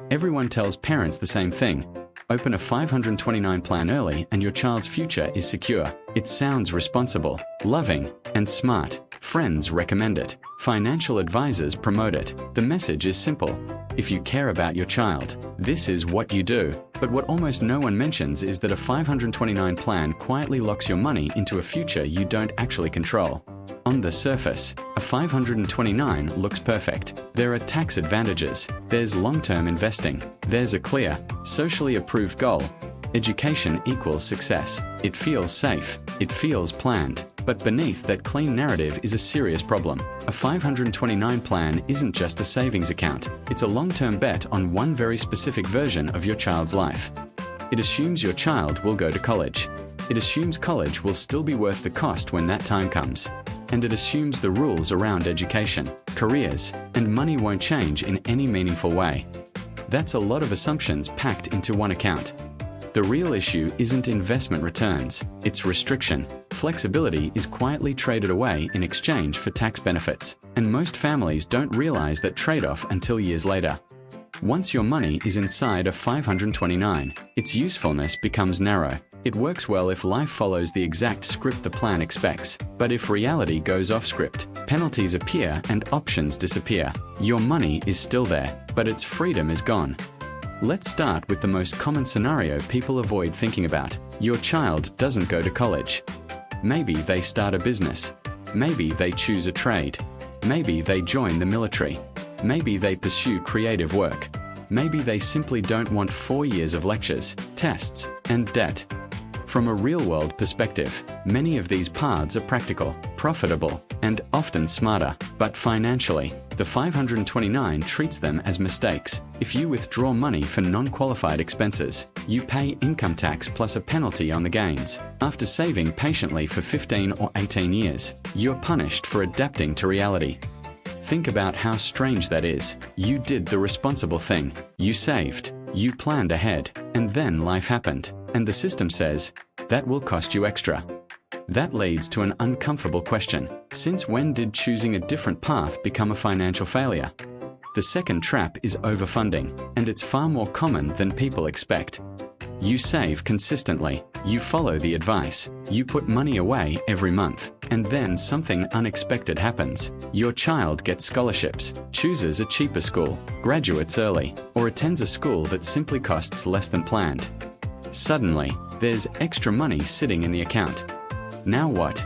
Everyone tells parents the same thing. Open a 529 plan early and your child's future is secure. It sounds responsible, loving, and smart. Friends recommend it. Financial advisors promote it. The message is simple. If you care about your child, this is what you do. But what almost no one mentions is that a 529 plan quietly locks your money into a future you don't actually control. On the surface, a 529 looks perfect. There are tax advantages. There's long-term investing. There's a clear, socially approved goal. Education equals success. It feels safe. It feels planned. But beneath that clean narrative is a serious problem. A 529 plan isn't just a savings account. It's a long-term bet on one very specific version of your child's life. It assumes your child will go to college. It assumes college will still be worth the cost when that time comes. And it assumes the rules around education, careers, and money won't change in any meaningful way. That's a lot of assumptions packed into one account. The real issue isn't investment returns, it's restriction. Flexibility is quietly traded away in exchange for tax benefits, and most families don't realize that trade-off until years later. Once your money is inside a 529, its usefulness becomes narrow. It works well if life follows the exact script the plan expects, but if reality goes off script, penalties appear and options disappear. Your money is still there, but its freedom is gone. Let's start with the most common scenario people avoid thinking about. Your child doesn't go to college. Maybe they start a business. Maybe they choose a trade. Maybe they join the military. Maybe they pursue creative work. Maybe they simply don't want 4 years of lectures, tests, and debt. From a real-world perspective, many of these paths are practical, profitable, and often smarter, but financially, the 529 treats them as mistakes. If you withdraw money for non-qualified expenses, you pay income tax plus a penalty on the gains. After saving patiently for 15 or 18 years, you're punished for adapting to reality. Think about how strange that is. You did the responsible thing. You saved. You planned ahead. And then life happened. And the system says, that will cost you extra. That leads to an uncomfortable question. Since when did choosing a different path become a financial failure? The second trap is overfunding, and it's far more common than people expect. You save consistently, you follow the advice, you put money away every month, and then something unexpected happens. Your child gets scholarships, chooses a cheaper school, graduates early, or attends a school that simply costs less than planned. Suddenly, there's extra money sitting in the account. Now what?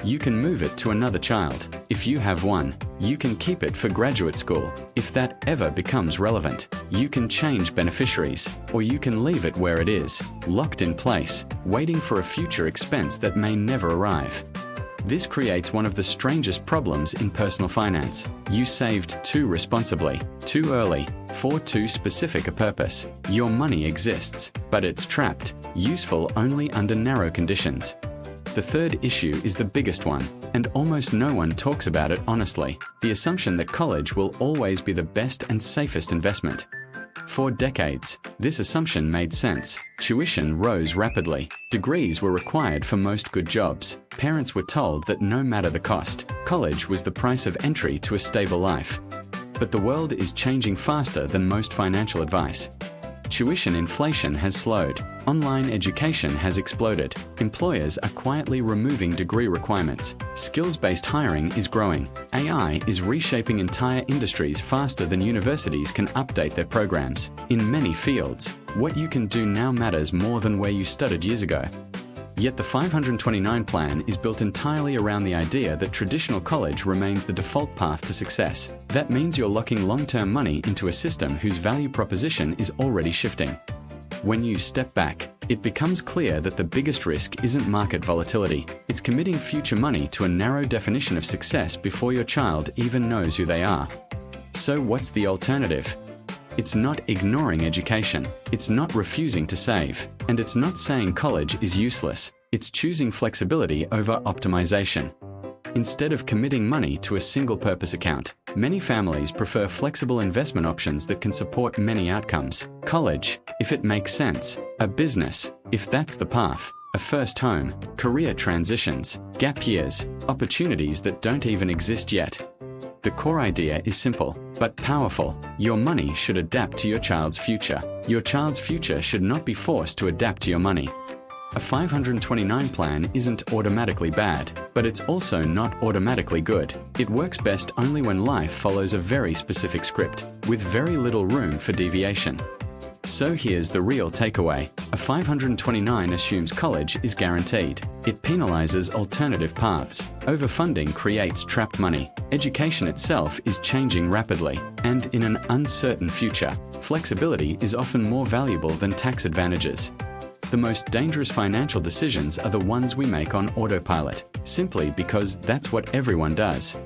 You can move it to another child. If you have one, you can keep it for graduate school. If that ever becomes relevant, you can change beneficiaries, or you can leave it where it is, locked in place, waiting for a future expense that may never arrive. This creates one of the strangest problems in personal finance. You saved too responsibly, too early, for too specific a purpose. Your money exists, but it's trapped, useful only under narrow conditions. The third issue is the biggest one, and almost no one talks about it honestly. The assumption that college will always be the best and safest investment. For decades, this assumption made sense. Tuition rose rapidly. Degrees were required for most good jobs. Parents were told that no matter the cost, college was the price of entry to a stable life. But the world is changing faster than most financial advice. Tuition inflation has slowed. Online education has exploded. Employers are quietly removing degree requirements. Skills-based hiring is growing. AI is reshaping entire industries faster than universities can update their programs. In many fields, what you can do now matters more than where you studied years ago. Yet the 529 plan is built entirely around the idea that traditional college remains the default path to success. That means you're locking long-term money into a system whose value proposition is already shifting. When you step back, it becomes clear that the biggest risk isn't market volatility. It's committing future money to a narrow definition of success before your child even knows who they are. So what's the alternative? It's not ignoring education, it's not refusing to save, and it's not saying college is useless. It's choosing flexibility over optimization. Instead of committing money to a single-purpose account, many families prefer flexible investment options that can support many outcomes. College, if it makes sense. A business, if that's the path. A first home. Career transitions. Gap years. Opportunities that don't even exist yet. The core idea is simple, but powerful. Your money should adapt to your child's future. Your child's future should not be forced to adapt to your money. A 529 plan isn't automatically bad, but it's also not automatically good. It works best only when life follows a very specific script, with very little room for deviation. So here's the real takeaway. A 529 assumes college is guaranteed. It penalizes alternative paths. Overfunding creates trapped money. Education itself is changing rapidly, and in an uncertain future, flexibility is often more valuable than tax advantages. The most dangerous financial decisions are the ones we make on autopilot, simply because that's what everyone does.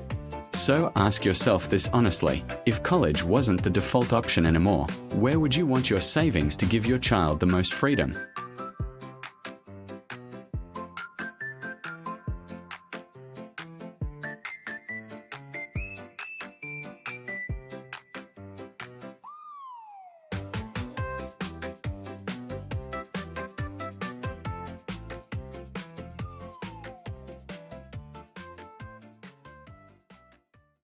So ask yourself this honestly: if college wasn't the default option anymore, where would you want your savings to give your child the most freedom?